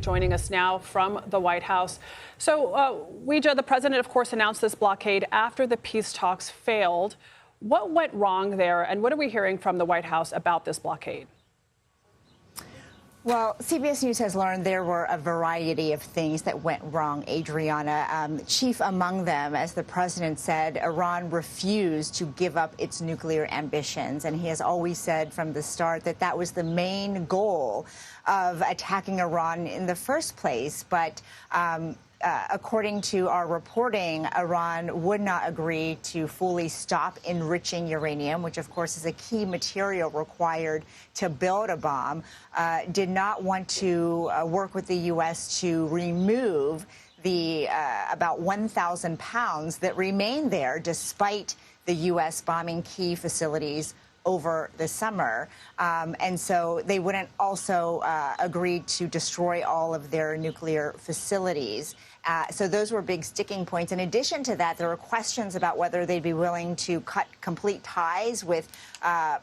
Joining us now from the White House. So, Weijia, the president, of course, announced this blockade after the peace talks failed. What went wrong there, and what are we hearing from the White House about this blockade? Well, CBS News has learned there were a variety of things that went wrong, Adriana. Chief among them, as the president said, Iran refused to give up its nuclear ambitions. And he has always said from the start that that was the main goal of attacking Iran in the first place. But according to our reporting, Iran would not agree to fully stop enriching uranium, which, of course, is a key material required to build a bomb, did not want to work with the U.S. to remove the about 1,000 pounds that remain there, despite the U.S. bombing key facilities over the summer. And so they wouldn't also agree to destroy all of their nuclear facilities. So those were big sticking points. In addition to that, there were questions about whether they'd be willing to cut complete ties with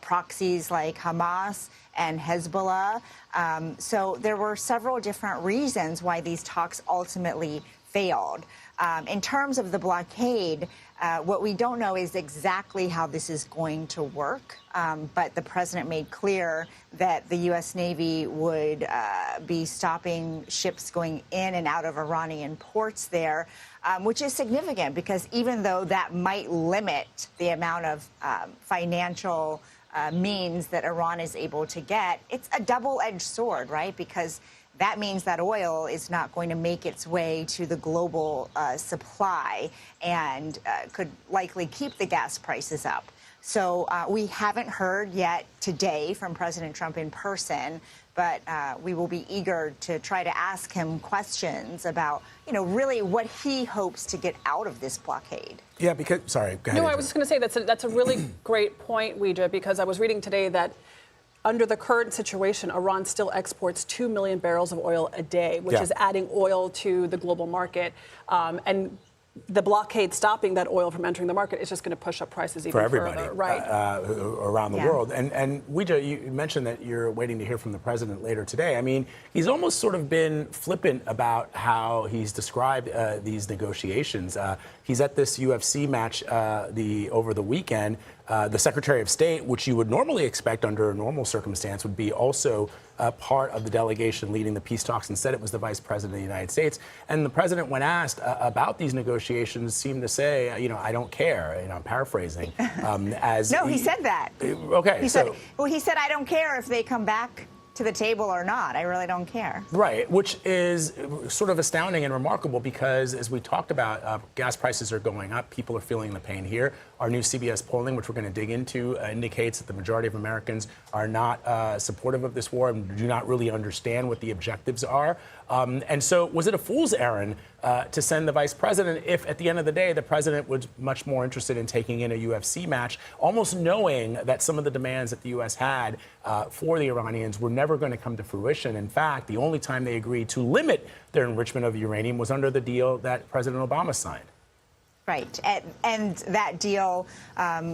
proxies like Hamas and Hezbollah. So there were several different reasons why these talks ultimately failed. In terms of the blockade, what we don't know is exactly how this is going to work. But the president made clear that the U.S. Navy would be stopping ships going in and out of Iranian ports there, which is significant because even though that might limit the amount of financial means that Iran is able to get, it's a double-edged sword, right? Because that means that oil is not going to make its way to the global supply and could likely keep the gas prices up. So we haven't heard yet today from President Trump in person, but we will be eager to try to ask him questions about, really what he hopes to get out of this blockade. Yeah, because, sorry, go ahead. No, I was just going to say that's a really great point, Weijia, because I was reading today that under the current situation, Iran still exports 2 million barrels of oil a day, which is adding oil to the global market. And the blockade stopping that oil from entering the market is just going to push up prices even further. For everybody, right? Around the world. And Weijia, you mentioned that you're waiting to hear from the president later today. I mean, he's almost sort of been flippant about how he's described these negotiations. He's at this UFC match over the weekend. The Secretary of State, which you would normally expect under a normal circumstance, would be also part of the delegation leading the peace talks. Instead, it was the Vice President of the United States. And the president, when asked about these negotiations, seemed to say, I don't care. I'm paraphrasing. He said that. Okay. He said, I don't care if they come back to the table or not. I really don't care. Right, which is sort of astounding and remarkable because, as we talked about, gas prices are going up. People are feeling the pain here. Our new CBS polling, which we're going to dig into, indicates that the majority of Americans are not supportive of this war and do not really understand what the objectives are. And so was it a fool's errand to send the vice president if, at the end of the day, the president was much more interested in taking in a UFC match, almost knowing that some of the demands that the U.S. had for the Iranians were never going to come to fruition? In fact, the only time they agreed to limit their enrichment of uranium was under the deal that President Obama signed. Right. And that deal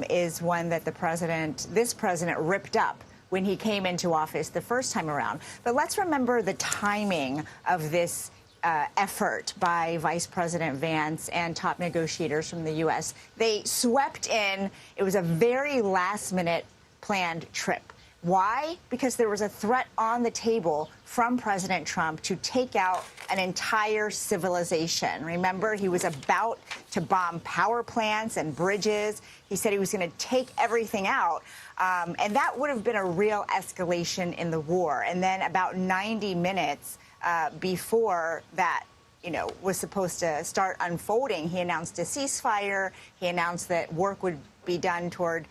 is one that this president ripped up when he came into office the first time around. But let's remember the timing of this effort by Vice President Vance and top negotiators from the U.S. They swept in. It was a very last-minute planned trip. Why? Because there was a threat on the table from President Trump to take out an entire civilization. Remember, he was about to bomb power plants and bridges. He said he was going to take everything out. And that would have been a real escalation in the war. And then about 90 minutes before that, was supposed to start unfolding, he announced a ceasefire. He announced that work would be done toward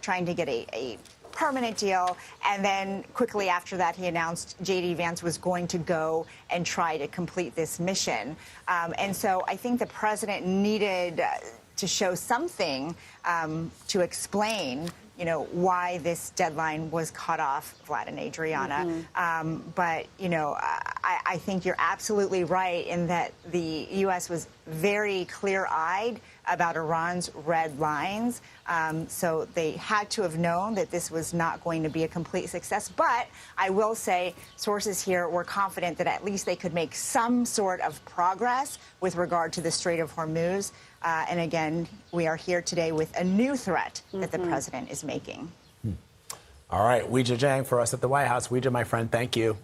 trying to get a permanent deal. And then quickly after that, he announced JD Vance was going to go and try to complete this mission. And so I think the president needed to show something to explain, why this deadline was cut off, Vlad and Adriana. But, I think you're absolutely right in that the U.S. was very clear-eyed about Iran's red lines. So they had to have known that this was not going to be a complete success. But I will say sources here were confident that at least they could make some sort of progress with regard to the Strait of Hormuz. And again, we are here today with a new threat that the president is making. All right, Weijia Jiang for us at the White House. Weijia, my friend, thank you.